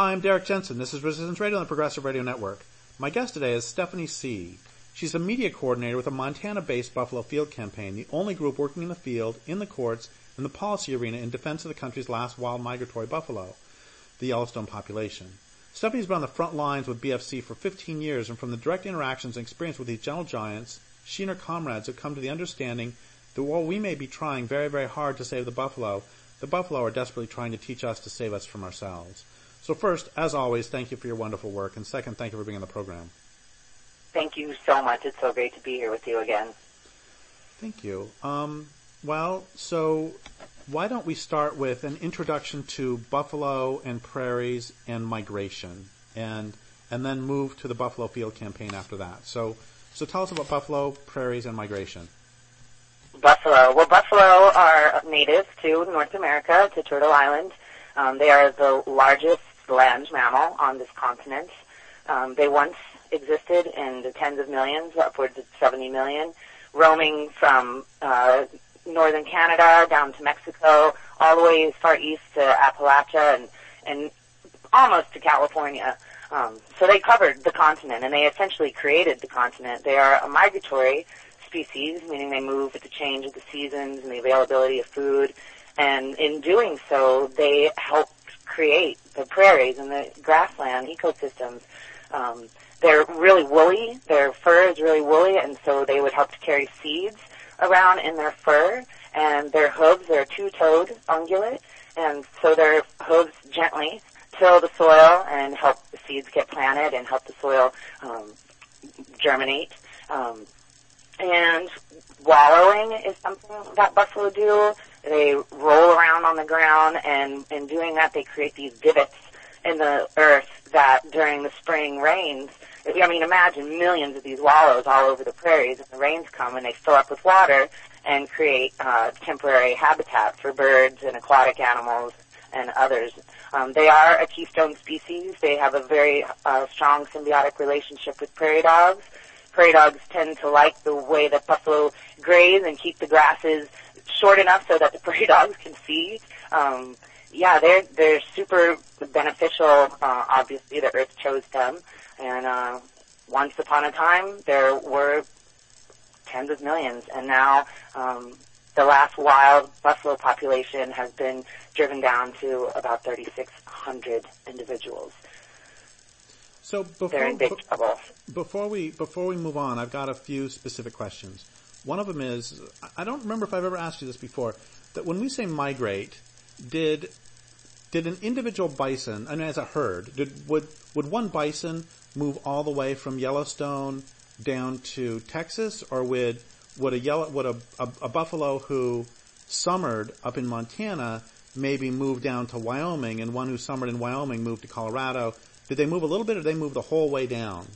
Hi, I'm Derrick Jensen. This is Resistance Radio on the Progressive Radio Network. My guest today is Stephany Seay. She's a media coordinator with a Montana-based Buffalo Field Campaign, the only group working in the field, in the courts, and the policy arena in defense of the country's last wild migratory buffalo, the Yellowstone population. Stephany's been on the front lines with BFC for 15 years, and from the direct interactions and experience with these gentle giants, she and her comrades have come to the understanding that while we may be trying very, very hard to save the buffalo are desperately trying to teach us to save us from ourselves. So first, as always, thank you for your wonderful work, and second, thank you for being on the program. Thank you so much. It's so great to be here with you again. Thank you. So why don't we start with an introduction to buffalo and prairies and migration, and then move to the Buffalo Field Campaign after that. So tell us about buffalo, prairies, and migration. Buffalo. Well, buffalo are native to North America, to Turtle Island. They are the largest land mammal on this continent. They once existed in the tens of millions, upwards of 70 million, roaming from northern Canada down to Mexico, all the way as far east to Appalachia and almost to California. So they covered the continent, and they essentially created the continent. They are a migratory species, meaning they move with the change of the seasons and the availability of food. And in doing so, they help create the prairies and the grassland ecosystems. They're really woolly. Their fur is really woolly, and so they would help to carry seeds around in their fur. And their hooves are two-toed ungulate, and so their hooves gently till the soil and help the seeds get planted and help the soil germinate. And wallowing is something that buffalo do. They roll around on the ground, and in doing that, they create these divots in the earth that during the spring rains, imagine millions of these wallows all over the prairies, and the rains come and they fill up with water and create temporary habitat for birds and aquatic animals and others. They are a keystone species. They have a very strong symbiotic relationship with prairie dogs. Prairie dogs tend to like the way that buffalo graze and keep the grasses short enough so that the prairie dogs can feed. They're super beneficial. Obviously, the earth chose them. And once upon a time, there were tens of millions. And now the last wild buffalo population has been driven down to about 3,600 individuals. So they're in big trouble. Before we move on, I've got a few specific questions. One of them is, I don't remember if I've ever asked you this before, that when we say migrate, did an individual bison, as a herd, would one bison move all the way from Yellowstone down to Texas, or would a buffalo who summered up in Montana maybe move down to Wyoming, and one who summered in Wyoming moved to Colorado? Did they move a little bit, or did they move the whole way down?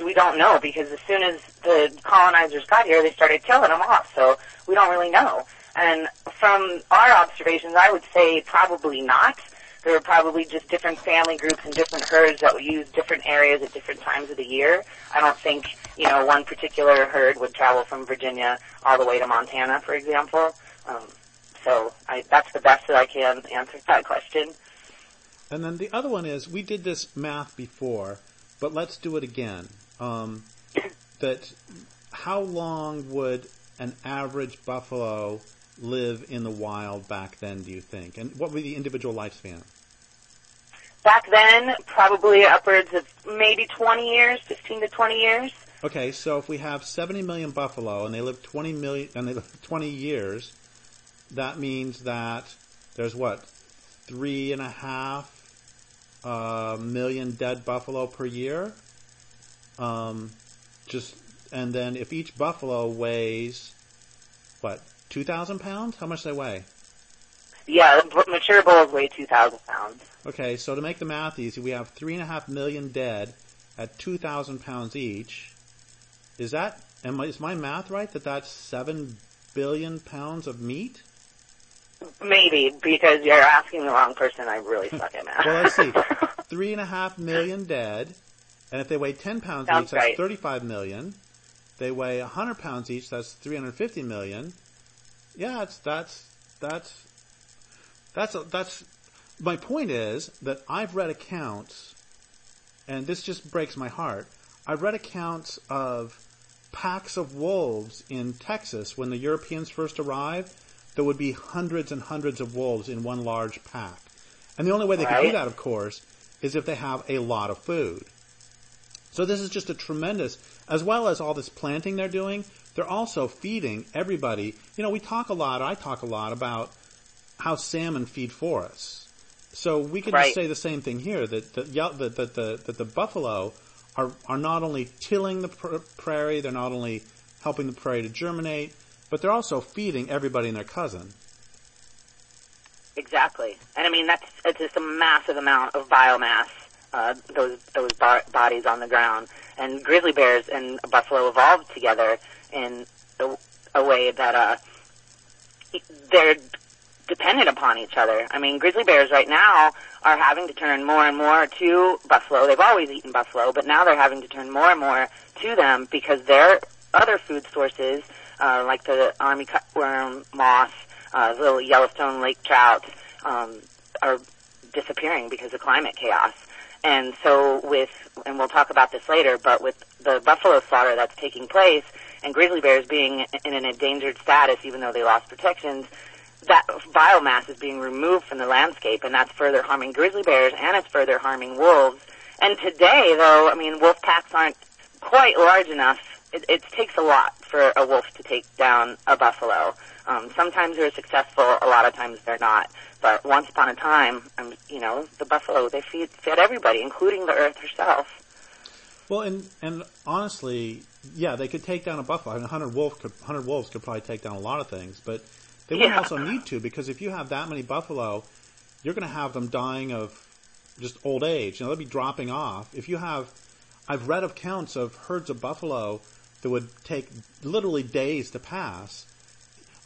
We don't know, because as soon as the colonizers got here, they started killing them off, so we don't really know. And from our observations, I would say probably not. There were probably just different family groups and different herds that would use different areas at different times of the year. I don't think, one particular herd would travel from Virginia all the way to Montana, for example. That's the best that I can answer that question. And then the other one is, we did this math before, but let's do it again. That how long would an average buffalo live in the wild back then, do you think? And what would be the individual lifespan? Back then, probably upwards of maybe 20 years, 15 to 20 years. Okay, so if we have 70 million buffalo and they live 20 years, that means that there's 3.5 million dead buffalo per year. And then if each buffalo weighs 2,000 pounds? How much do they weigh? Yeah, mature bulls weigh 2,000 pounds. Okay, so to make the math easy, we have 3.5 million dead at 2,000 pounds each. Is my math right that that's 7 billion pounds of meat? Maybe, because you're asking the wrong person. I really suck at math. Well, let's see. 3.5 million dead, and if they weigh 10 pounds each, that's right. 35 million. They weigh 100 pounds each, that's 350 million. Yeah, that's That's my point is that I've read accounts, and this just breaks my heart. I've read accounts of packs of wolves in Texas when the Europeans first arrived. There would be hundreds and hundreds of wolves in one large pack. And the only way they can do that, of course, is if they have a lot of food. So this is just a tremendous, as well as all this planting they're doing, they're also feeding everybody. You know, I talk a lot about how salmon feed forests. So we could just say the same thing here, that the buffalo are not only tilling the prairie, they're not only helping the prairie to germinate, but they're also feeding everybody and their cousin. Exactly. And I mean, it's just a massive amount of biomass, those bodies on the ground. And grizzly bears and buffalo evolved together in a way that they're dependent upon each other. I mean, grizzly bears right now are having to turn more and more to buffalo. They've always eaten buffalo, but now they're having to turn more and more to them because their other food sources, like the army cutworm, moss, the little Yellowstone lake trout, are disappearing because of climate chaos. And so and we'll talk about this later, but with the buffalo slaughter that's taking place and grizzly bears being in an endangered status even though they lost protections, that biomass is being removed from the landscape, and that's further harming grizzly bears, and it's further harming wolves. And today, though, I mean, wolf packs aren't quite large enough. It takes a lot for a wolf to take down a buffalo. Sometimes they're successful, a lot of times they're not. But once upon a time, the buffalo, they fed everybody, including the earth herself. Well, and honestly, yeah, they could take down a buffalo. I mean, 100 wolves could probably take down a lot of things, but they wouldn't also need to, because if you have that many buffalo, you're going to have them dying of just old age. They'll be dropping off. I've read accounts of herds of buffalo that would take literally days to pass.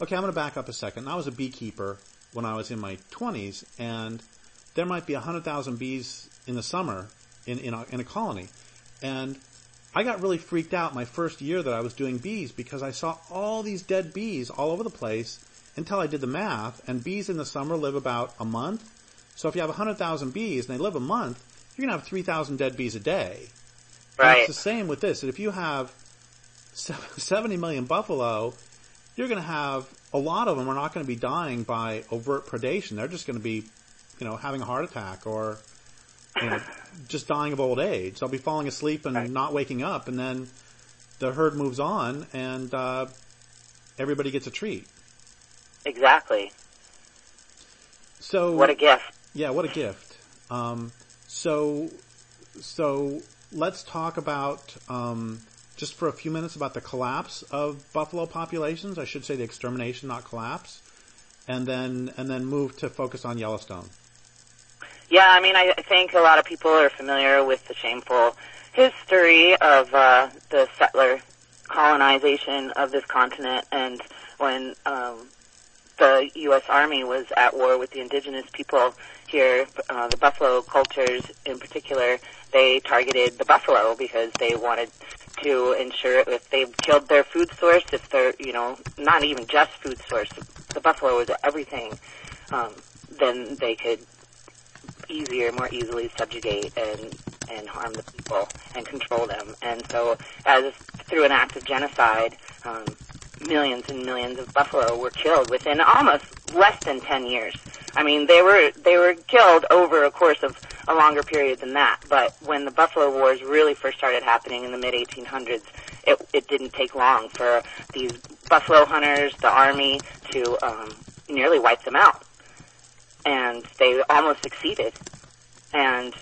Okay, I'm going to back up a second. I was a beekeeper when I was in my 20s, and there might be 100,000 bees in the summer in a colony. And I got really freaked out my first year that I was doing bees because I saw all these dead bees all over the place until I did the math, and bees in the summer live about a month. So if you have 100,000 bees and they live a month, you're going to have 3,000 dead bees a day. Right. And it's the same with this. That if you have 70 million buffalo, you're going to have a lot of them are not going to be dying by overt predation. They're just going to be, having a heart attack or, just dying of old age. They'll be falling asleep and not waking up, and then the herd moves on, and everybody gets a treat. Exactly. So what a gift. Yeah, what a gift. So let's talk about just for a few minutes about the collapse of buffalo populations. I should say the extermination, not collapse, and then move to focus on Yellowstone. Yeah, I mean, I think a lot of people are familiar with the shameful history of the settler colonization of this continent, and when the U.S. Army was at war with the Indigenous people here, the buffalo cultures in particular, they targeted the buffalo because they wanted to ensure if they've killed their food source, if they're, not even just food source, the buffalo was everything, then they could more easily subjugate and harm the people and control them. And so as through an act of genocide, millions and millions of buffalo were killed within almost less than 10 years. I mean, they were killed over a course of a longer period than that. But when the Buffalo Wars really first started happening in the mid-1800s, it didn't take long for these buffalo hunters, the army, to nearly wipe them out. And they almost succeeded. And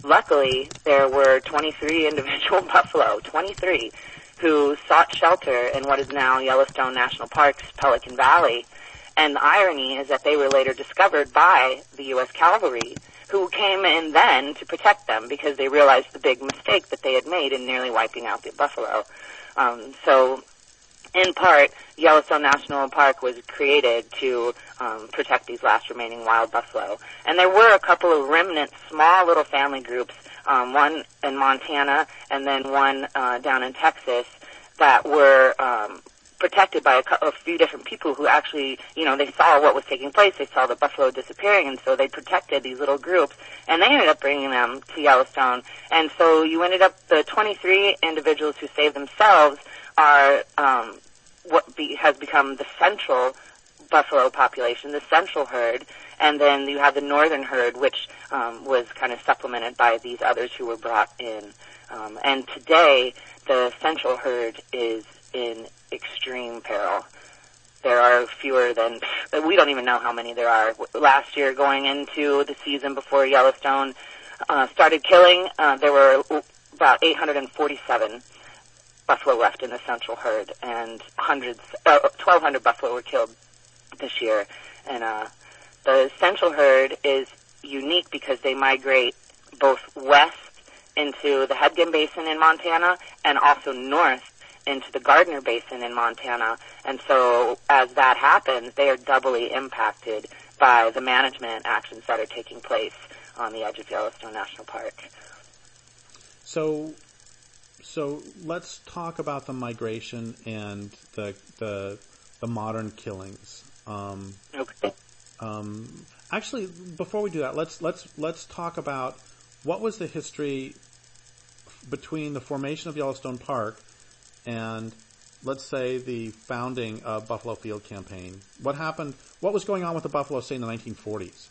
luckily, there were 23 individual buffalo, 23, who sought shelter in what is now Yellowstone National Park's Pelican Valley. And the irony is that they were later discovered by the U.S. Cavalry, who came in then to protect them because they realized the big mistake that they had made in nearly wiping out the buffalo. So, in part, Yellowstone National Park was created to protect these last remaining wild buffalo. And there were a couple of remnant, small little family groups, one in Montana and then one down in Texas, that were protected by a few different people who actually, they saw what was taking place. They saw the buffalo disappearing, and so they protected these little groups, and they ended up bringing them to Yellowstone. And so you ended up, the 23 individuals who saved themselves are has become the central buffalo population, the central herd, and then you have the northern herd, which was kind of supplemented by these others who were brought in. And today, the central herd is in extreme peril. There are fewer than, we don't even know how many there are. Last year, going into the season before Yellowstone started killing, there were about 847 buffalo left in the central herd, and 1,200 buffalo were killed this year. And the central herd is unique because they migrate both west into the Hedgen Basin in Montana and also north into the Gardner Basin in Montana. And so as that happens, they are doubly impacted by the management actions that are taking place on the edge of Yellowstone National Park. So let's talk about the migration and the modern killings. Okay. Actually, before we do that, let's talk about what was the history between the formation of Yellowstone Park and, let's say, the founding of Buffalo Field Campaign. What happened? What was going on with the buffalo, say, in the 1940s?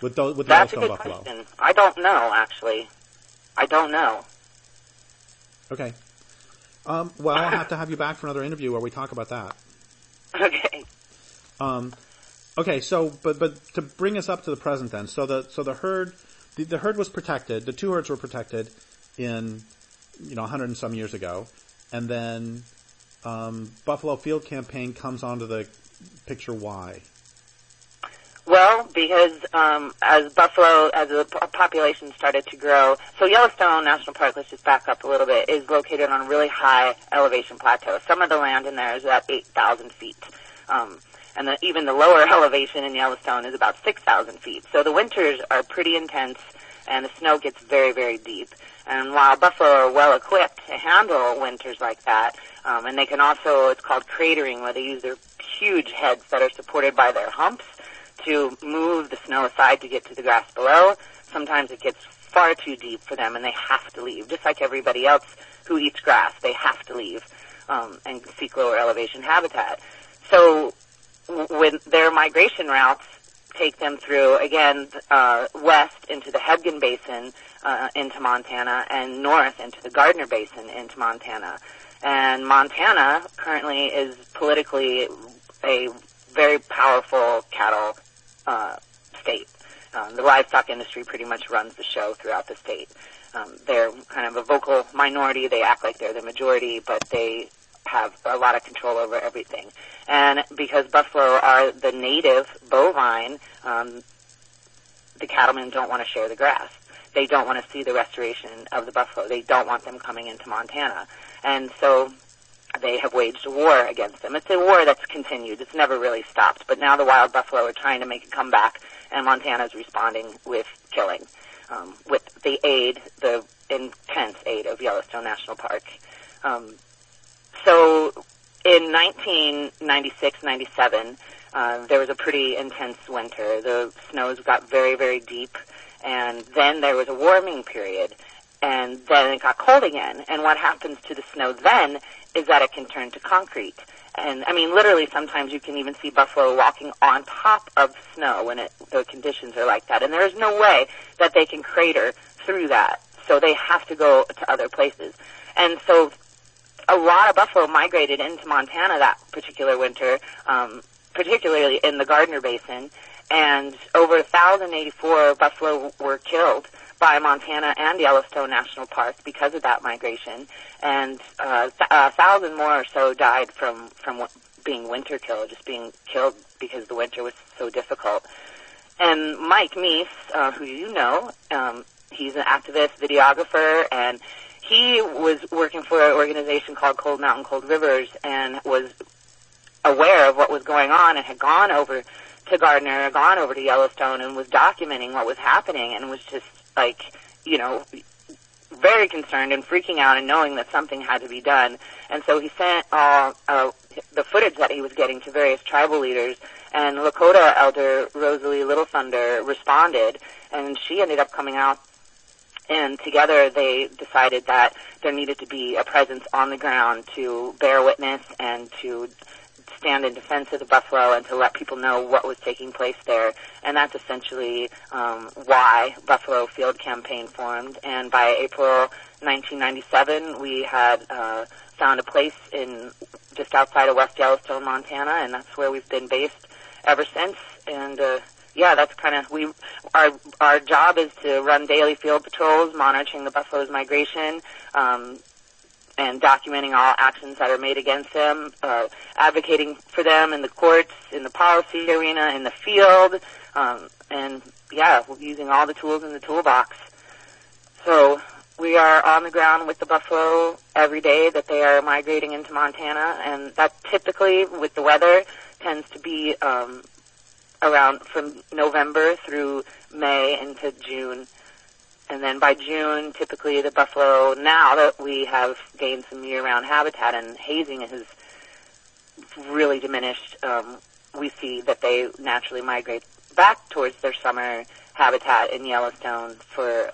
With the That's Yellowstone a good buffalo? Question. I don't know, actually. I don't know. Okay. Well, I'll have to have you back for another interview where we talk about that. Okay. Okay. So, but to bring us up to the present, then, so the herd was protected. The two herds were protected in 100 and some years ago, and then Buffalo Field Campaign comes onto the picture. Why? Well, because as the population started to grow, so Yellowstone National Park, let's just back up a little bit, is located on a really high elevation plateau. Some of the land in there is about 8,000 feet. And even the lower elevation in Yellowstone is about 6,000 feet. So the winters are pretty intense, and the snow gets very, very deep. And while buffalo are well equipped to handle winters like that, and they can also, it's called cratering, where they use their huge heads that are supported by their humps to move the snow aside to get to the grass below. Sometimes it gets far too deep for them, and they have to leave. Just like everybody else who eats grass, they have to leave and seek lower elevation habitat. So when their migration routes take them through, again, west into the Hedgen Basin into Montana, and north into the Gardner Basin into Montana. And Montana currently is politically a very powerful cattle state. The livestock industry pretty much runs the show throughout the state. They're kind of a vocal minority. They act like they're the majority, but they have a lot of control over everything. And because buffalo are the native bovine, the cattlemen don't want to share the grass. They don't want to see the restoration of the buffalo. They don't want them coming into Montana. And so they have waged a war against them. It's a war that's continued. It's never really stopped. But now the wild buffalo are trying to make a comeback, and Montana's responding with killing, with the intense aid of Yellowstone National Park. So in 1996-97, there was a pretty intense winter. The snows got very, very deep, and then there was a warming period, and then it got cold again. And what happens to the snow then is that it can turn to concrete. And, I mean, literally sometimes you can even see buffalo walking on top of snow when the conditions are like that. And there is no way that they can crater through that. So they have to go to other places. And so a lot of buffalo migrated into Montana that particular winter, particularly in the Gardner Basin, and over 1,084 buffalo were killed by Montana and Yellowstone National Park because of that migration, and 1,000 more or so died from being winter killed, just being killed because the winter was so difficult. And Mike Meese, who you know, he's an activist, videographer, and he was working for an organization called Cold Mountain Cold Rivers and was aware of what was going on and had gone over to Gardner, gone over to Yellowstone, and was documenting what was happening, and was just like, very concerned and freaking out and knowing that something had to be done. And so he sent the footage that he was getting to various tribal leaders, and Lakota elder Rosalie Little Thunder responded, and she ended up coming out, and together they decided that there needed to be a presence on the ground to bear witness and to stand in defense of the buffalo and to let people know what was taking place there. And that's essentially why Buffalo Field Campaign formed. And by April 1997, we had found a place just outside of West Yellowstone, Montana, and that's where we've been based ever since. And that's kind of our job is to run daily field patrols, monitoring the buffalo's migration, and documenting all actions that are made against them, advocating for them in the courts, in the policy arena, in the field, using all the tools in the toolbox. So we are on the ground with the buffalo every day that they are migrating into Montana, and that typically, with the weather, tends to be around from November through May into June. And then by June, typically the buffalo, now that we have gained some year-round habitat and hazing has really diminished, we see that they naturally migrate back towards their summer habitat in Yellowstone for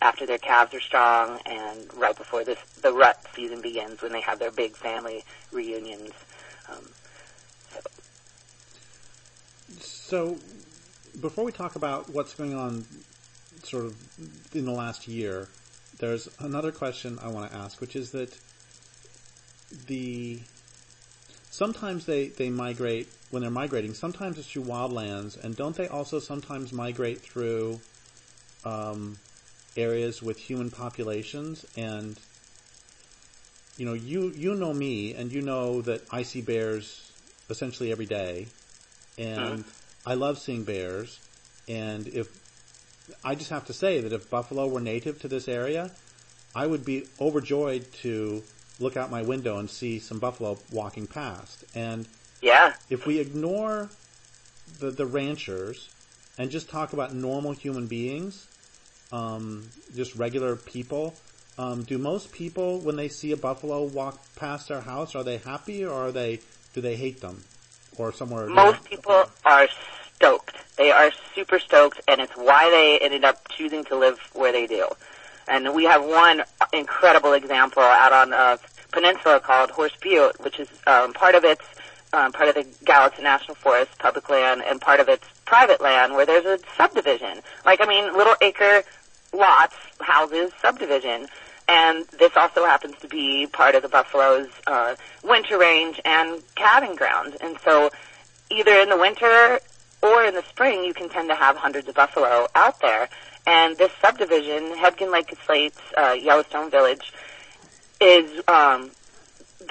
after their calves are strong and right before the rut season begins, when they have their big family reunions. So before we talk about what's going on sort of in the last year, there's another question I want to ask, which is that sometimes they migrate, when they're migrating, sometimes it's through wildlands, and don't they also sometimes migrate through areas with human populations? And you know me, and you know that I see bears essentially every day, and I love seeing bears, and I just have to say that if buffalo were native to this area, I would be overjoyed to look out my window and see some buffalo walking past. And if we ignore the ranchers and just talk about normal human beings, just regular people, do most people, when they see a buffalo walk past their house, are they happy, or do they hate them? Or somewhere? Most people are stoked. They are super stoked, and it's why they ended up choosing to live where they do. And we have one incredible example out on a peninsula called Horse Butte, which is part of the Gallatin National Forest, public land, and part of it's private land, where there's a subdivision. Little acre lots, houses, subdivision. And this also happens to be part of the buffalo's winter range and calving grounds. And so either in the winter or in the spring, you can tend to have hundreds of buffalo out there. And this subdivision, Hebgen Lake Estates, Yellowstone Village, is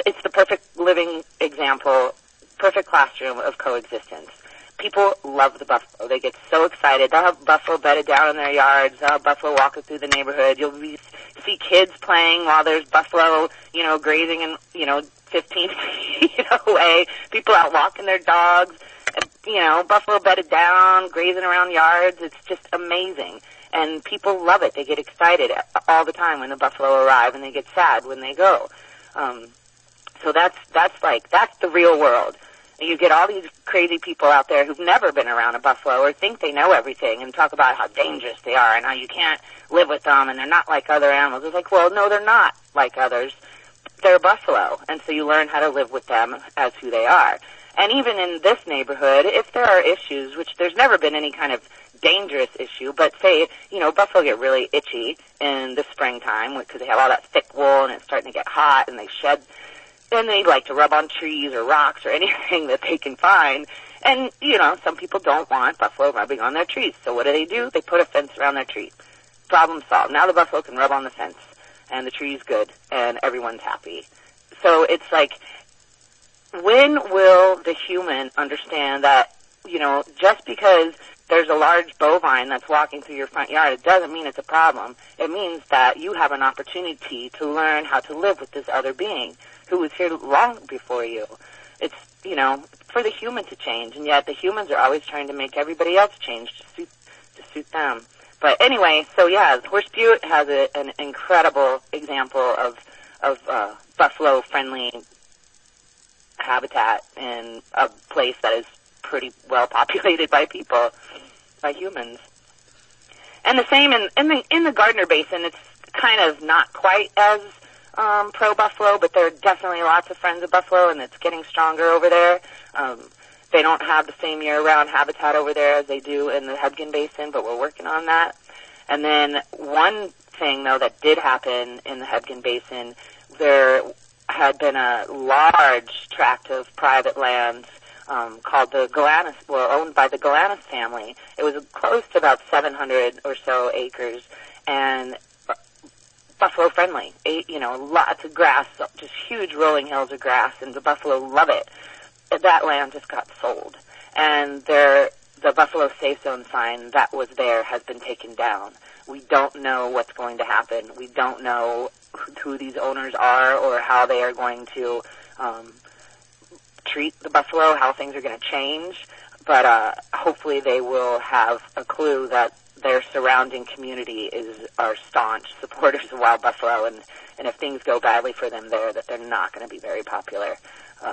it's the perfect living example, perfect classroom of coexistence. People love the buffalo. They get so excited. They'll have buffalo bedded down in their yards. They'll have buffalo walking through the neighborhood. You'll see kids playing while there's buffalo, grazing and, 15 feet away. People out walking their dogs. Buffalo bedded down, grazing around yards. It's just amazing. And people love it. They get excited all the time when the buffalo arrive, and they get sad when they go. So that's the real world. You get all these crazy people out there who've never been around a buffalo or think they know everything and talk about how dangerous they are and how you can't live with them and they're not like other animals. It's like, well, no, they're not like others. They're buffalo. And so you learn how to live with them as who they are. And even in this neighborhood, if there are issues, which there's never been any kind of dangerous issue, but say, buffalo get really itchy in the springtime because they have all that thick wool and it's starting to get hot and they shed. And they like to rub on trees or rocks or anything that they can find. And, some people don't want buffalo rubbing on their trees. So what do? They put a fence around their tree. Problem solved. Now the buffalo can rub on the fence. And the tree's good. And everyone's happy. So it's like, when will the human understand that, just because there's a large bovine that's walking through your front yard, it doesn't mean it's a problem. It means that you have an opportunity to learn how to live with this other being who was here long before you. It's, for the human to change, and yet the humans are always trying to make everybody else change to suit them. But anyway, so yeah, Horse Butte has an incredible example of buffalo-friendly habitat in a place that is pretty well populated by people, by humans. And the same in the Gardner Basin. It's kind of not quite as pro-buffalo, but there are definitely lots of friends of buffalo, and it's getting stronger over there. They don't have the same year-round habitat over there as they do in the Hebgen Basin, but we're working on that. And then one thing, though, that did happen in the Hebgen Basin, there had been a large tract of private lands called the Galanis, owned by the Galanis family. It was close to about 700 or so acres, and buffalo-friendly. Lots of grass, just huge rolling hills of grass, and the buffalo love it. That land just got sold, and the Buffalo Safe Zone sign that was there has been taken down. We don't know what's going to happen. We don't know who these owners are or how they are going to treat the buffalo, how things are going to change, but hopefully they will have a clue that their surrounding community are staunch supporters of wild buffalo, and if things go badly for them there, that they're not going to be very popular.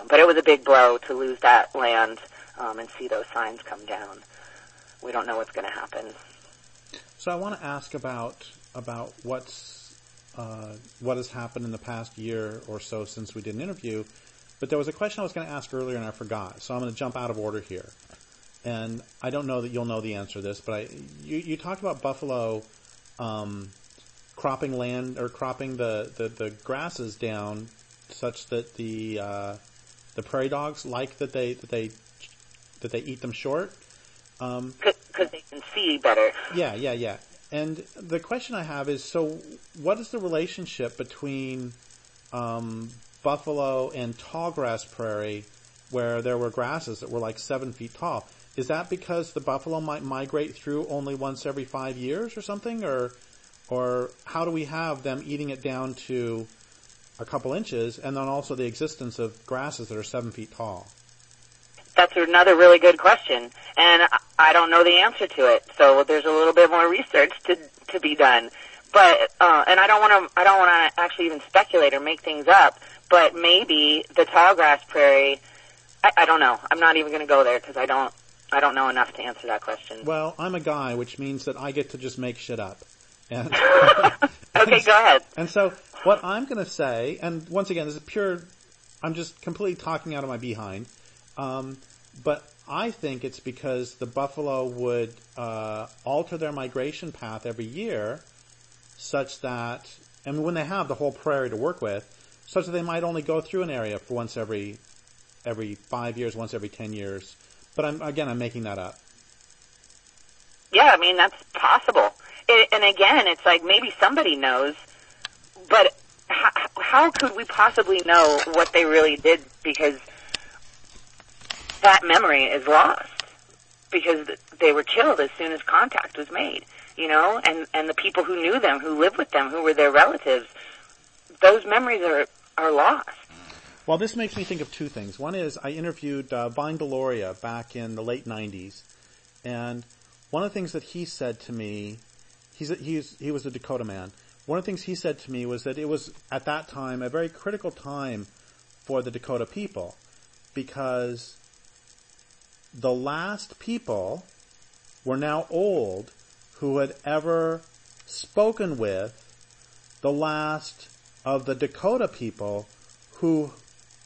But it was a big blow to lose that land and see those signs come down. We don't know what's going to happen. So I want to ask about what has happened in the past year or so since we did an interview. But there was a question I was going to ask earlier and I forgot, so I'm going to jump out of order here. And I don't know that you'll know the answer to this, but you talked about buffalo cropping land or cropping the grasses down such that the prairie dogs like that they eat them short. Because they can see better. Yeah. And the question I have is, so what is the relationship between buffalo and tallgrass prairie where there were grasses that were like 7 feet tall? Is that because the buffalo might migrate through only once every 5 years or something? Or how do we have them eating it down to a couple inches, and then also the existence of grasses that are 7 feet tall? That's another really good question, and I don't know the answer to it. So there's a little bit more research to be done. But and I don't want to actually even speculate or make things up. But maybe the tallgrass prairie. I don't know. I'm not even going to go there because I don't know enough to answer that question. Well, I'm a guy, which means that I get to just make shit up. And okay, go ahead. And so what I'm going to say, and once again, this is pure, I'm just completely talking out of my behind, but I think it's because the buffalo would alter their migration path every year such that, and when they have the whole prairie to work with, such that they might only go through an area for once every 5 years, once every 10 years. But I'm making that up. Yeah, I mean, that's possible. And again, it's like maybe somebody knows, but how could we possibly know what they really did? Because that memory is lost because they were killed as soon as contact was made, and the people who knew them, who lived with them, who were their relatives, those memories are lost. Well, this makes me think of two things. One is I interviewed Vine Deloria back in the late 90s, and one of the things that he said to me, he was a Dakota man. One of the things he said to me was that it was, at that time, a very critical time for the Dakota people, because the last people were now old who had ever spoken with the last of the Dakota people who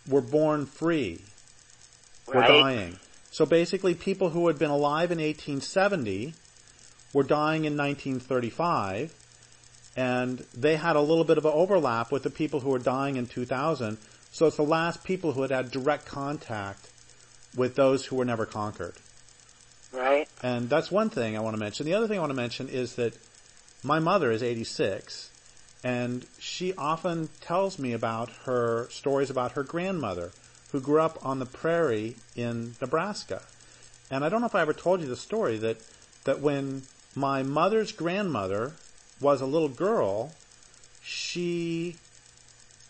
were born free, were dying. So basically people who had been alive in 1870 were dying in 1935, and they had a little bit of an overlap with the people who were dying in 2000. So it's the last people who had direct contact with those who were never conquered. Right. And that's one thing I want to mention. The other thing I want to mention is that my mother is 86, and she often tells me about her stories about her grandmother, who grew up on the prairie in Nebraska. And I don't know if I ever told you the story that when my mother's grandmother was a little girl, she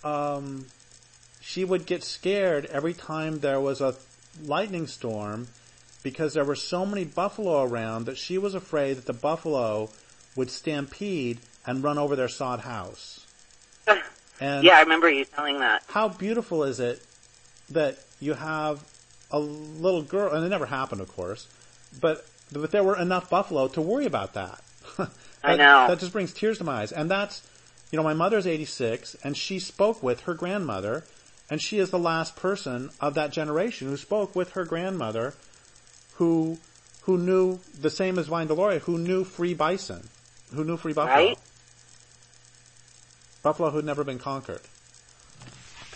would get scared every time there was a lightning storm because there were so many buffalo around that she was afraid that the buffalo would stampede and run over their sod house. And yeah, I remember you telling that. How beautiful is it that you have a little girl, and it never happened, of course, but there were enough buffalo to worry about that. I know. That just brings tears to my eyes. And that's, my mother's 86, and she spoke with her grandmother, and she is the last person of that generation who spoke with her grandmother, who knew the same as Vine Deloria, who knew free bison, who knew free buffalo. Right? Buffalo who'd never been conquered.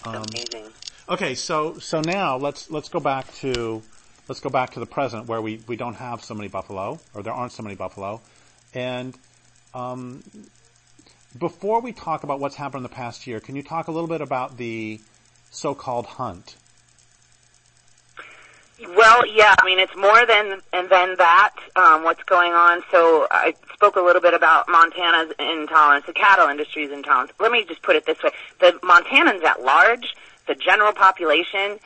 Amazing. Okay, so now let's go back to the present where we don't have so many buffalo, or there aren't so many buffalo, and before we talk about what's happened in the past year, can you talk a little bit about the so-called hunt? Well, yeah, I mean, it's more than that, what's going on. So I spoke a little bit about Montana's intolerance, the cattle industry's intolerance. Let me just put it this way. The Montanans at large, the general population,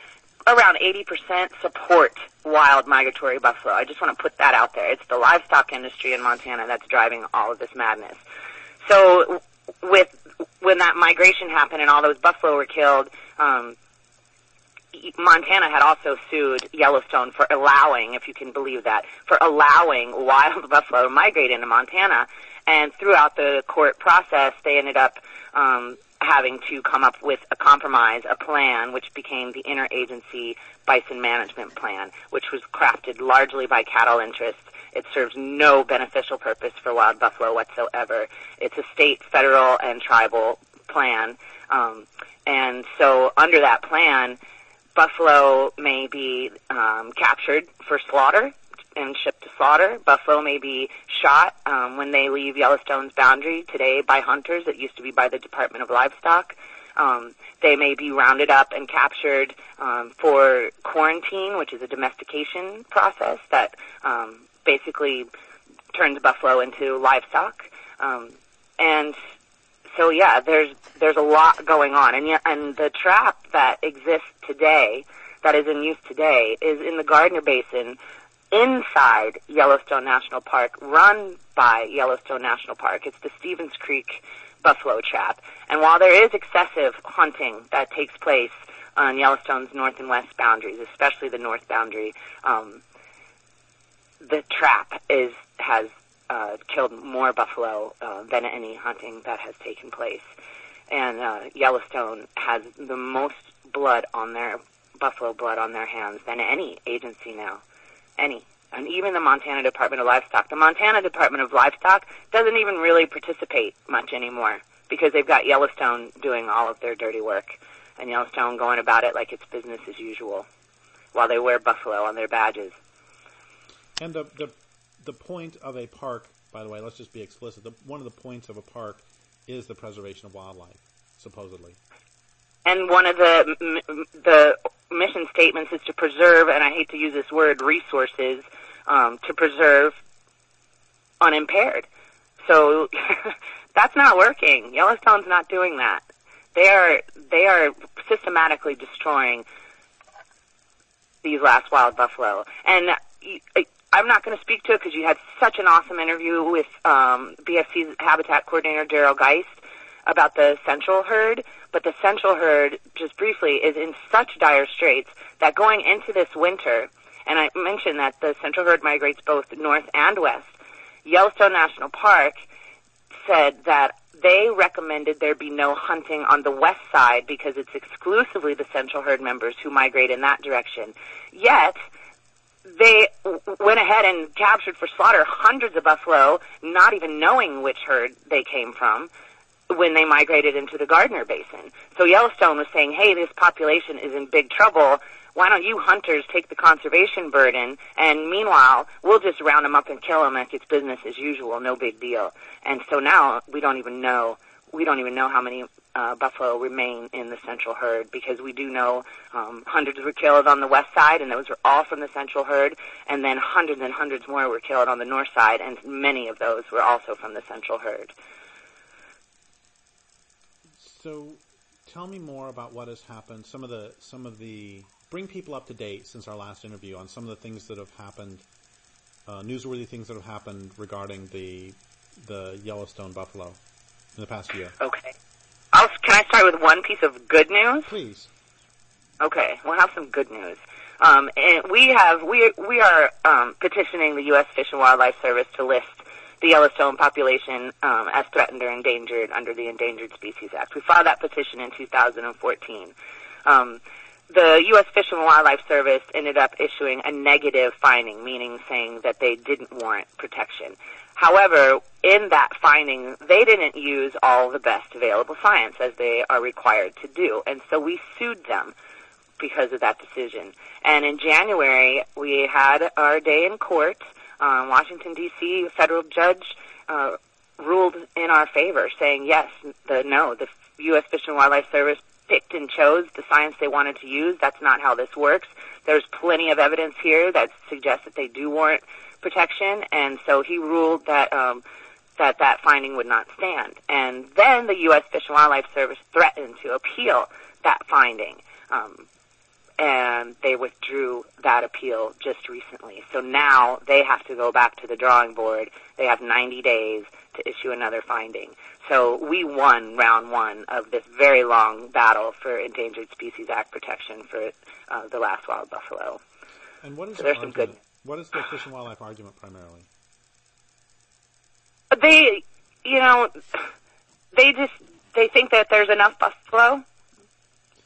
around 80% support wild migratory buffalo. I just want to put that out there. It's the livestock industry in Montana that's driving all of this madness. So when that migration happened and all those buffalo were killed, Montana had also sued Yellowstone for allowing, if you can believe that, for allowing wild buffalo to migrate into Montana. And throughout the court process, they ended up having to come up with a compromise, a plan, which became the Interagency Bison Management Plan, which was crafted largely by cattle interests. It serves no beneficial purpose for wild buffalo whatsoever. It's a state, federal, and tribal plan. And so under that plan, buffalo may be captured for slaughter and shipped to slaughter. Buffalo may be shot when they leave Yellowstone's boundary today by hunters. It used to be by the Department of Livestock. They may be rounded up and captured for quarantine, which is a domestication process that basically turns buffalo into livestock. And so, yeah, there's a lot going on. And the trap that exists today, that is in use today, is in the Gardner Basin inside Yellowstone National Park, run by Yellowstone National Park. It's the Stevens Creek buffalo trap. And while there is excessive hunting that takes place on Yellowstone's north and west boundaries, especially the north boundary, the trap has killed more buffalo than any hunting that has taken place. And Yellowstone has the most buffalo blood on their hands than any agency now. And even the Montana Department of Livestock. The Montana Department of Livestock doesn't even really participate much anymore because they've got Yellowstone doing all of their dirty work and Yellowstone going about it like it's business as usual while they wear buffalo on their badges. And the point of a park, by the way, let's just be explicit, one of the points of a park is the preservation of wildlife, supposedly. And one of the mission statements is to preserve, and I hate to use this word, resources, to preserve unimpaired. So that's not working. Yellowstone's not doing that. They are systematically destroying these last wild buffalo. And I'm not going to speak to it because you had such an awesome interview with BFC's Habitat Coordinator Daryl Geist about the central herd, but the central herd, just briefly, is in such dire straits that going into this winter, and I mentioned that the central herd migrates both north and west, Yellowstone National Park said that they recommended there be no hunting on the west side because it's exclusively the central herd members who migrate in that direction. Yet, they went ahead and captured for slaughter hundreds of buffalo, not even knowing which herd they came from, when they migrated into the Gardner Basin. So Yellowstone was saying, hey, this population is in big trouble. Why don't you hunters take the conservation burden, and meanwhile, we'll just round them up and kill them like it's business as usual, no big deal. And so now we don't even know how many buffalo remain in the central herd, because we do know hundreds were killed on the west side, and those were all from the central herd, and then hundreds and hundreds more were killed on the north side, and many of those were also from the central herd. So, tell me more about what has happened. Some of the bring people up to date since our last interview on some of the things that have happened, newsworthy things that have happened regarding the the Yellowstone buffalo in the past year? Okay. Can I start with one piece of good news? Please. Okay, we'll have some good news. And we are petitioning the U.S. Fish and Wildlife Service to list the Yellowstone population as threatened or endangered under the Endangered Species Act. We filed that petition in 2014. The U.S. Fish and Wildlife Service ended up issuing a negative finding, meaning saying that they didn't warrant protection. However, in that finding, they didn't use all the best available science as they are required to do, and so we sued them because of that decision. And in January, we had our day in court. Washington, D.C., a federal judge ruled in our favor, saying yes, the U.S. Fish and Wildlife Service picked and chose the science they wanted to use. That's not how this works. There's plenty of evidence here that suggests that they do warrant protection, and so he ruled that that finding would not stand. And then the U.S. Fish and Wildlife Service threatened to appeal that finding, and they withdrew that appeal just recently. So now they have to go back to the drawing board. They have 90 days to issue another finding. So we won round one of this very long battle for Endangered Species Act protection for the last wild buffalo. And what is so the there's some good. What is the Fish and Wildlife argument primarily? They think that there's enough buffalo,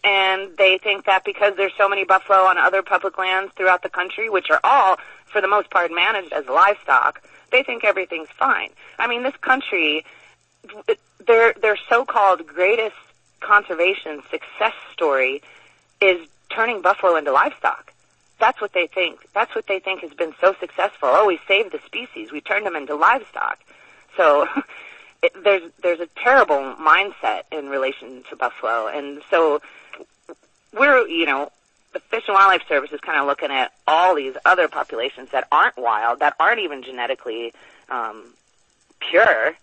and they think that because there's so many buffalo on other public lands throughout the country, which are all, for the most part, managed as livestock, they think everything's fine. I mean, this country, their so-called greatest conservation success story is turning buffalo into livestock. That's what they think. That's what they think has been so successful. Oh, we saved the species. We turned them into livestock. So there's a terrible mindset in relation to buffalo. And so the Fish and Wildlife Service is kind of looking at all these other populations that aren't wild, that aren't even genetically pure,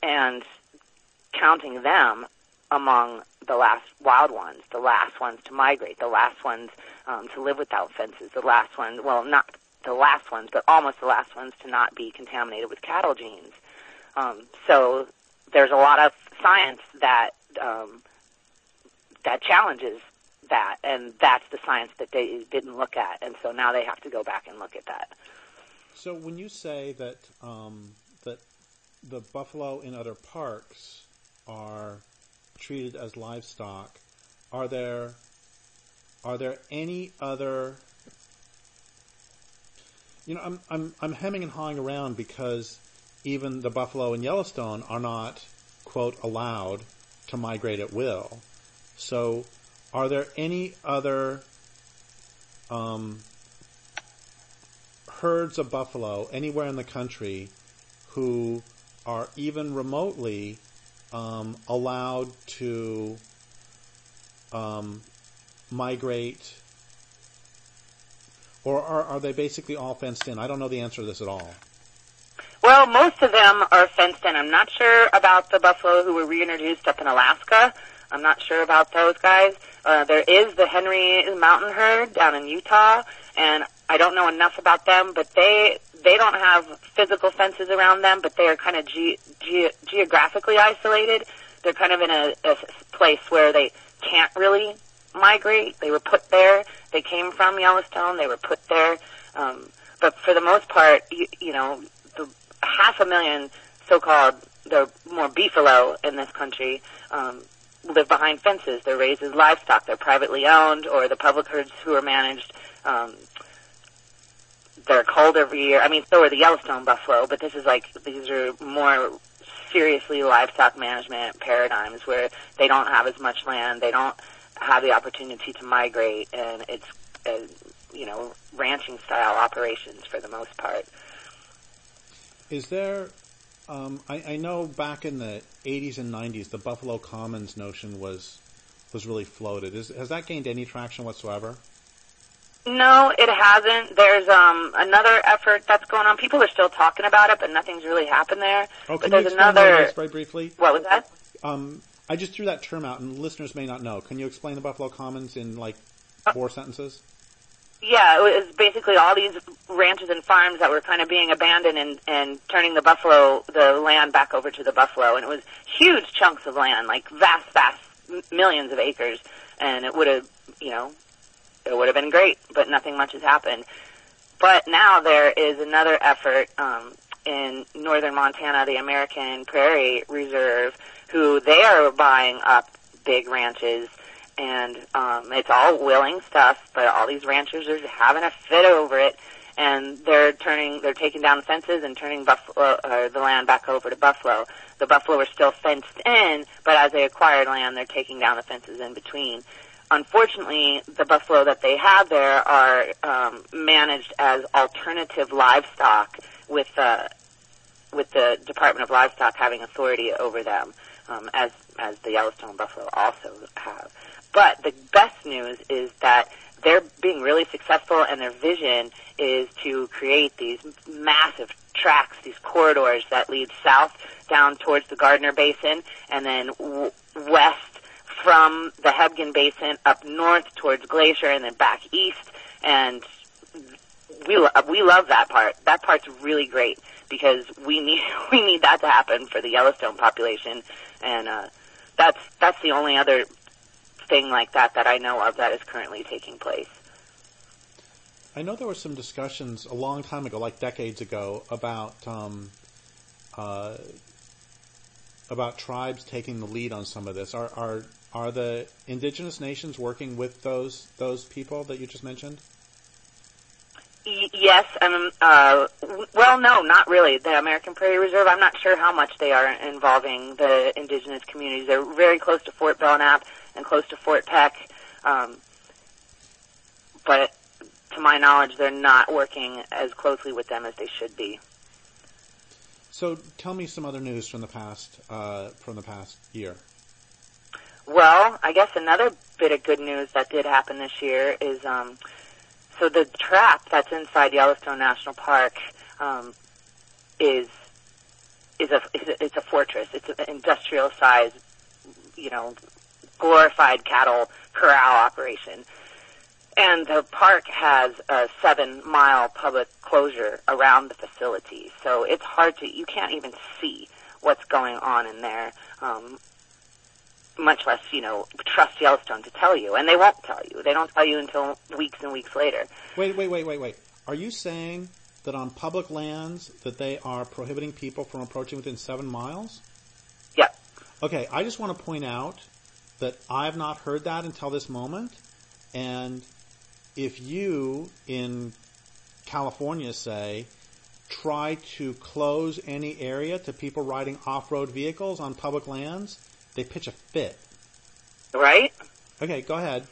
and counting them among the last wild ones, the last ones to migrate, the last ones to live without fences, the last ones, well, not the last ones, but almost the last ones to not be contaminated with cattle genes. So there's a lot of science that challenges that, and that's the science that they didn't look at, and so now they have to go back and look at that. So when you say that that the buffalo in other parks are treated as livestock, are there any other? I'm hemming and hawing around because even the buffalo in Yellowstone are not, quote, allowed to migrate at will. So are there any other herds of buffalo anywhere in the country who are even remotely allowed to migrate, or are they basically all fenced in? I don't know the answer to this at all. Well, most of them are fenced in. I'm not sure about the buffalo who were reintroduced up in Alaska. I'm not sure about those guys. There is the Henry Mountain herd down in Utah, and I don't know enough about them, but they don't have physical fences around them, but they are kind of geographically isolated. They're kind of in a place where they can't really migrate. They were put there. They came from Yellowstone. They were put there. But for the most part, the 500,000 so-called, the more beefalo in this country, live behind fences. They're raised as livestock. They're privately owned, or the public herds who are managed, they're culled every year. I mean, so are the Yellowstone buffalo, but these are more seriously livestock management paradigms where they don't have as much land, they don't have the opportunity to migrate, and it's, ranching style operations for the most part. Is there, I know back in the 80s and 90s, the Buffalo Commons notion was really floated. Has that gained any traction whatsoever? No, it hasn't. There's another effort that's going on. People are still talking about it, but nothing's really happened there. Oh, can but you explain what it is very briefly? What was that? I just threw that term out, and listeners may not know. Can you explain the Buffalo Commons in, 4 sentences? Yeah, it was basically all these ranches and farms that were kind of being abandoned and turning the land back over to the buffalo. And it was huge chunks of land, like vast, millions of acres. And it would have, it would have been great, but nothing much has happened. But now there is another effort in northern Montana, the American Prairie Reserve, who they are buying up big ranches. And it's all willing stuff, but all these ranchers are having a fit over it, and they're taking down the fences and turning the land back over to buffalo. The buffalo are still fenced in, but as they acquired land, they're taking down the fences in between. Unfortunately, the buffalo that they have there are managed as alternative livestock, with the Department of Livestock having authority over them, as the Yellowstone buffalo also have. But the best news is that they're being really successful, and their vision is to create these massive tracks, these corridors that lead south down towards the Gardner Basin, and then west from the Hebgen Basin up north towards Glacier, and then back east. And we love that part. That part's really great because we need that to happen for the Yellowstone population, and that's the only other thing like that I know of that is currently taking place. I know there were some discussions a long time ago, like decades ago, about tribes taking the lead on some of this. Are the Indigenous nations working with those people that you just mentioned? Yes, well, no, not really. The American Prairie Reserve, I'm not sure how much they are involving the Indigenous communities. They're very close to Fort Belknap and close to Fort Peck, but to my knowledge, they're not working as closely with them as they should be. So, tell me some other news from the past year. Well, I guess another bit of good news that did happen this year is so the trap that's inside Yellowstone National Park is a fortress. It's an industrial size, glorified cattle corral operation. And the park has a 7-mile public closure around the facility. So it's hard you can't even see what's going on in there, much less, trust Yellowstone to tell you. And they won't tell you. They don't tell you until weeks and weeks later. Wait. Are you saying that on public lands that they are prohibiting people from approaching within 7 miles? Yeah. Okay, I just want to point out that I have not heard that until this moment. And if you, in California, say, try to close any area to people riding off-road vehicles on public lands, they pitch a fit. Right? Okay, go ahead.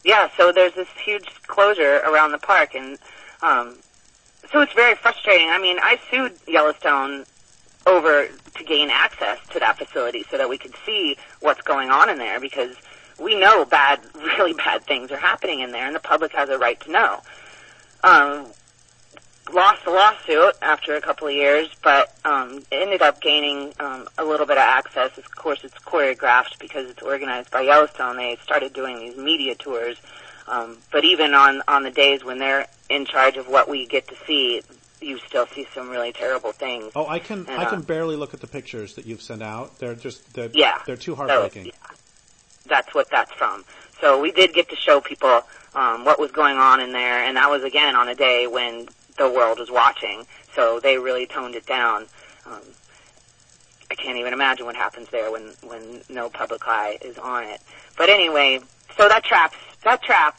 Yeah, so there's this huge closure around the park, and so it's very frustrating. I mean, I sued Yellowstone over to gain access to that facility so that we could see what's going on in there, because we know really bad things are happening in there, and the public has a right to know. Lost the lawsuit after a couple of years, but ended up gaining a little bit of access. Of course, it's choreographed because it's organized by Yellowstone. They started doing these media tours, but even on the days when they're in charge of what we get to see, you still see some really terrible things. Oh, I can barely look at the pictures that you've sent out. They're too heartbreaking. So, that's what that's from. So we did get to show people what was going on in there, and that was again on a day when the world was watching, so they really toned it down. I can't even imagine what happens there when no public eye is on it. But anyway, so that trap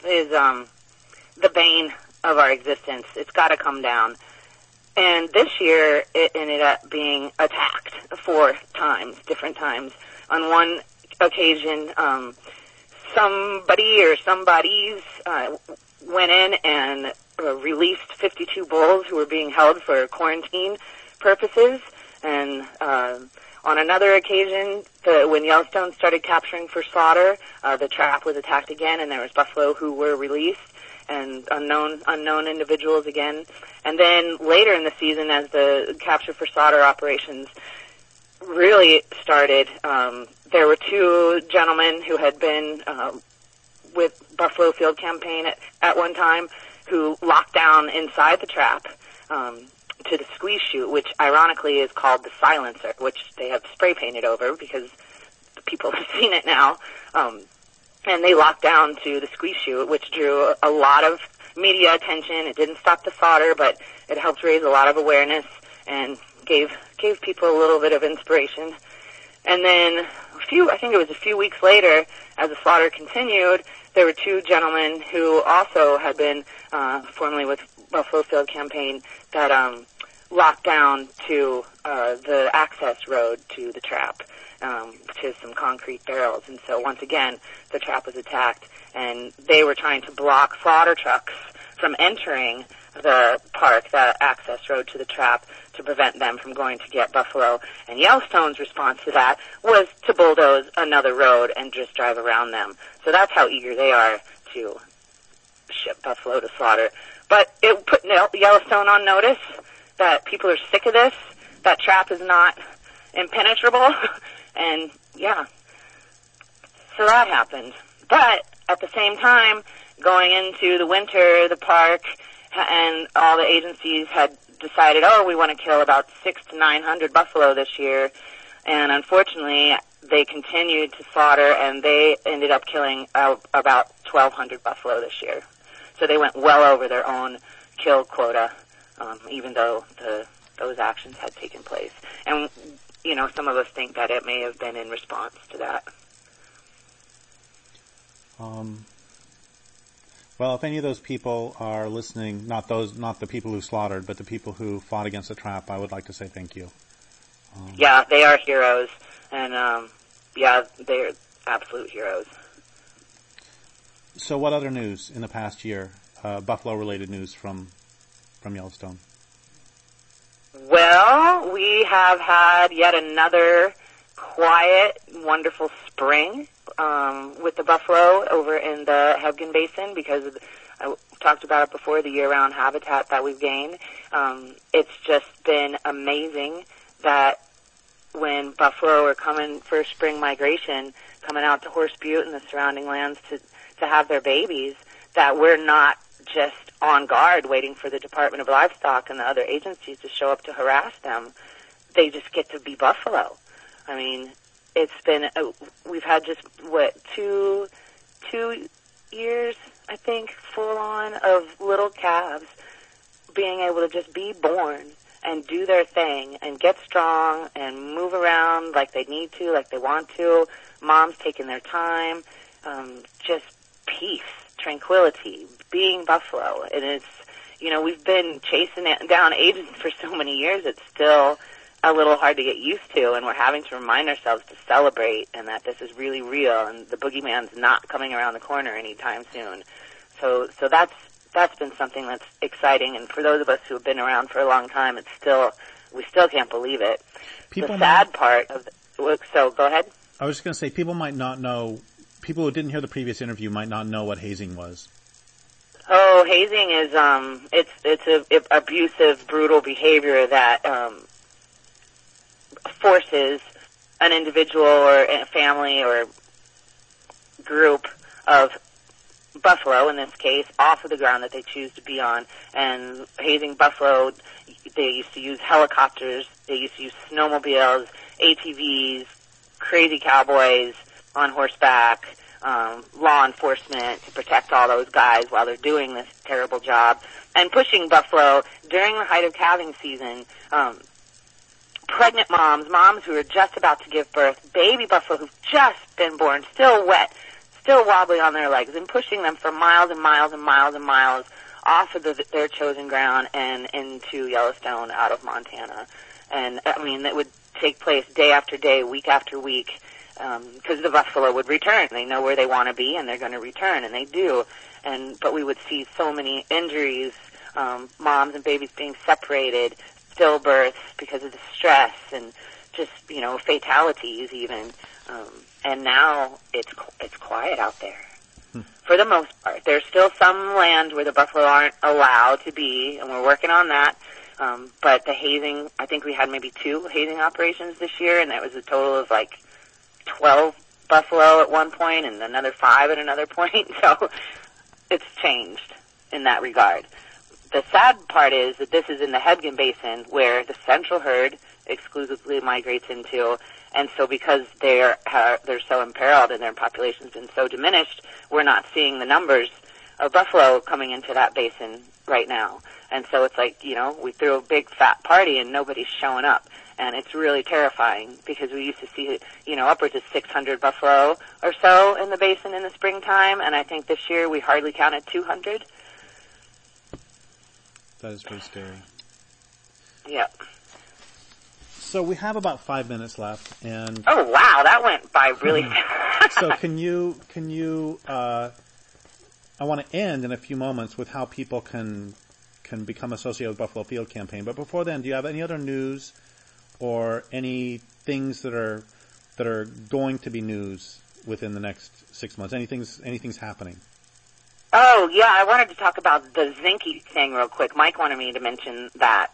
is the bane of our existence. It's got to come down. And this year, it ended up being attacked 4 times, different times. On one occasion, somebody or somebodies went in and released 52 bulls who were being held for quarantine purposes. And on another occasion, when Yellowstone started capturing for slaughter, the trap was attacked again, and there was buffalo who were released, and unknown individuals again. And then later in the season, as the capture for slaughter operations really started, there were 2 gentlemen who had been with Buffalo Field Campaign at one time who locked down inside the trap to the squeeze chute, which ironically is called the silencer, which they have spray painted over because the people have seen it now. And they locked down to the squeeze chute, which drew a lot of media attention. It didn't stop the slaughter, but it helped raise a lot of awareness and gave people a little bit of inspiration. And then I think it was a few weeks later, as the slaughter continued, there were two gentlemen who also had been formerly with Buffalo Field Campaign that locked down to the access road to the trap, which is some concrete barrels. And so once again, the trap was attacked, and they were trying to block slaughter trucks from entering the park, that access road to the trap, to prevent them from going to get buffalo. And Yellowstone's response to that was to bulldoze another road and just drive around them. So that's how eager they are to ship buffalo to slaughter. But it put Yellowstone on notice that people are sick of this, that trap is not impenetrable, and yeah. So that happened. But at the same time, going into the winter, the park and all the agencies had decided, we want to kill about 600 to 900 buffalo this year. And unfortunately, they continued to slaughter, and they ended up killing about 1,200 buffalo this year. So they went well over their own kill quota, even though those actions had taken place. And, some of us think that it may have been in response to that. Well, if any of those people are listening, not the people who slaughtered, but the people who fought against the trap, I would like to say thank you. Yeah, they are heroes, and they're absolute heroes. So what other news in the past year, buffalo-related news from Yellowstone? Well, we have had yet another quiet, wonderful spring with the buffalo over in the Hebgen Basin, because I talked about it before, the year-round habitat that we've gained. It's just been amazing that when buffalo are coming for spring migration, coming out to Horse Butte and the surrounding lands to have their babies, that we're not just on guard waiting for the Department of Livestock and the other agencies to show up to harass them. They just get to be buffalo. I mean, it's been, we've had just, two years, I think, full on of little calves being able to just be born and do their thing and get strong and move around like they need to, like they want to. Moms taking their time, just peace, tranquility, being buffalo. And it's, we've been chasing down agents for so many years, it's still a little hard to get used to, and we're having to remind ourselves to celebrate and that this is really real and the boogeyman's not coming around the corner anytime soon. So that's been something that's exciting, and for those of us who have been around for a long time, we still can't believe it. The sad part of so go ahead. I was just going to say, people might not know, people who didn't hear the previous interview might not know what hazing was. Oh, hazing is it's a abusive, brutal behavior that forces an individual or a family or group of buffalo, in this case, off of the ground that they choose to be on. And hazing buffalo, they used to use helicopters, they used to use snowmobiles, ATVs, crazy cowboys on horseback, law enforcement to protect all those guys while they're doing this terrible job, and pushing buffalo during the height of calving season. Pregnant moms who are just about to give birth, baby buffalo who've just been born, still wet, still wobbly on their legs, and pushing them for miles and miles and miles and miles off of their chosen ground and into Yellowstone out of Montana. And, I mean, it would take place day after day, week after week, because the buffalo would return. They know where they want to be, and they're going to return, and they do. But we would see so many injuries, moms and babies being separated, stillbirths because of the stress, and just, fatalities even. And now it's quiet out there. For the most part. There's still some land where the buffalo aren't allowed to be, and we're working on that. But the hazing, I think we had maybe 2 hazing operations this year, and that was a total of 12 buffalo at one point and another 5 at another point. So it's changed in that regard. The sad part is that this is in the Hebgen Basin where the central herd exclusively migrates into, and so because they're so imperiled and their population's been so diminished, we're not seeing the numbers of buffalo coming into that basin right now. And so it's like, we threw a big fat party and nobody's showing up. And it's really terrifying because we used to see, upwards of 600 buffalo or so in the basin in the springtime, and I think this year we hardly counted 200. That is pretty scary. Yep. So we have about 5 minutes left, and oh wow, that went by really fast. So can you? I want to end in a few moments with how people can become associated with Buffalo Field Campaign. But before then, do you have any other news or any things that are going to be news within the next 6 months? Anything's happening? Oh, yeah, I wanted to talk about the Zinke thing real quick. Mike wanted me to mention that.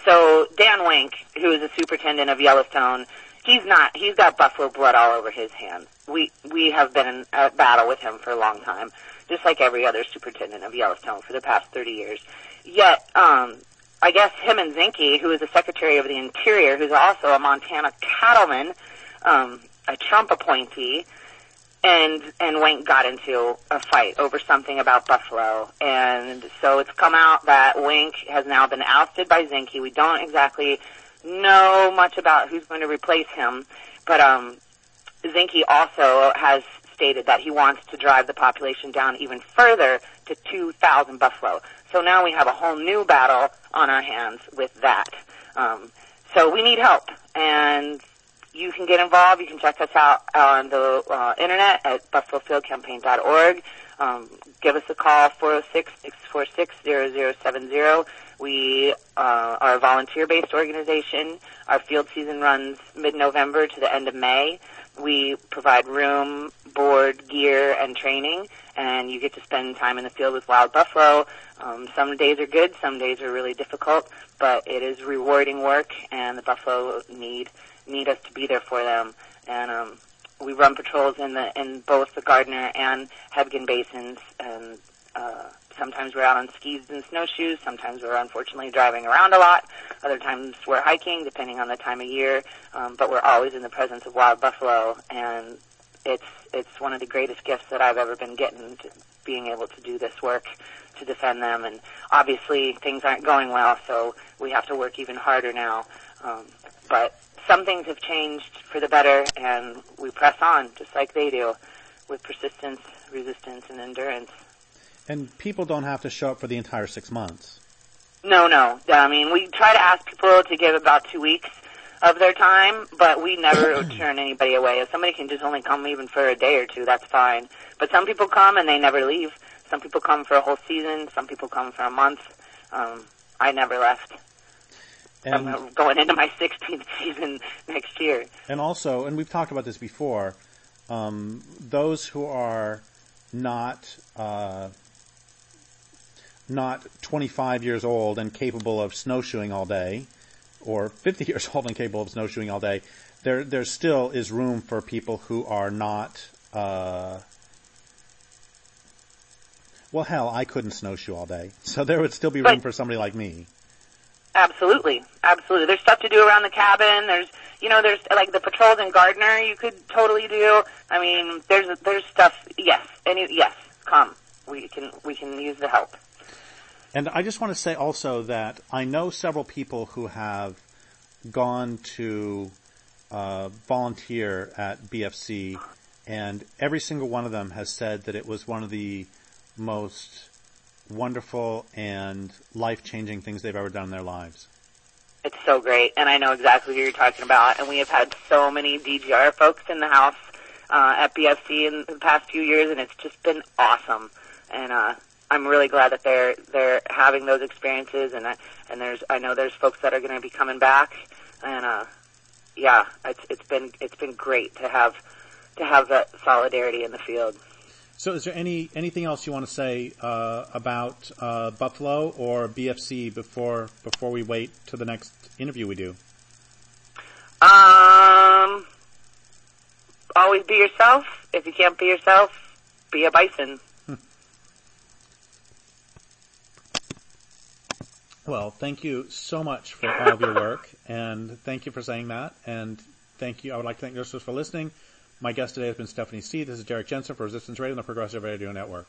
So Dan Wink, who is the superintendent of Yellowstone, he's got buffalo blood all over his hands. We have been in a battle with him for a long time, just like every other superintendent of Yellowstone for the past 30 years. Yet, I guess him and Zinke, who is the Secretary of the Interior, who's also a Montana cattleman, a Trump appointee, and Wink got into a fight over something about buffalo. And so it's come out that Wink has now been ousted by Zinke. We don't exactly know much about who's going to replace him, but Zinke also has stated that he wants to drive the population down even further to 2,000 buffalo. So now we have a whole new battle on our hands with that. So we need help, and you can get involved. You can check us out on the internet at buffalofieldcampaign.org. Give us a call, 406-646-0070. We are a volunteer-based organization. Our field season runs mid-November to the end of May. We provide room, board, gear, and training, and you get to spend time in the field with wild buffalo. Some days are good, some days are really difficult, but it is rewarding work, and the buffalo need us to be there for them. And we run patrols in both the Gardner and Hebgen basins, and sometimes we're out on skis and snowshoes, sometimes we're unfortunately driving around a lot, other times we're hiking, depending on the time of year, but we're always in the presence of wild buffalo, and it's one of the greatest gifts that I've ever been getting, to being able to do this work to defend them. And obviously things aren't going well, so we have to work even harder now. But some things have changed for the better, and we press on just like they do, with persistence, resistance, and endurance. And people don't have to show up for the entire 6 months. No. I mean, we try to ask people to give about 2 weeks of their time, but we never turn anybody away. If somebody can just only come even for a day or two, that's fine. But some people come and they never leave. Some people come for a whole season. Some people come for a month. I never left. And I'm going into my 16th season next year. And also, and we've talked about this before, those who are not 25 years old and capable of snowshoeing all day, or 50 years old and capable of snowshoeing all day, there still is room for people who are not, well, hell, I couldn't snowshoe all day. So there would still be room for somebody like me. Absolutely. There's stuff to do around the cabin. There's like the patrols in Gardner you could totally do. I mean, there's stuff. Yes. Yes. Come. We can use the help. And I just want to say also that I know several people who have gone to volunteer at BFC, and every single one of them has said that it was one of the most wonderful and life-changing things they've ever done in their lives. It's so great, and I know exactly who you're talking about, and we have had so many DGR folks in the house at BFC in the past few years, and it's just been awesome. And I'm really glad that they're having those experiences, and I know there's folks that are going to be coming back, and yeah, it's been great to have that solidarity in the field. So is there anything else you want to say about Buffalo or BFC before we wait to the next interview we do? always be yourself. If you can't be yourself, be a bison. Well, thank you so much for all of your work, and thank you for saying that, and thank you. I would like to thank listeners for listening. My guest today has been Stephany Seay. This is Derrick Jensen for Resistance Radio and the Progressive Radio Network.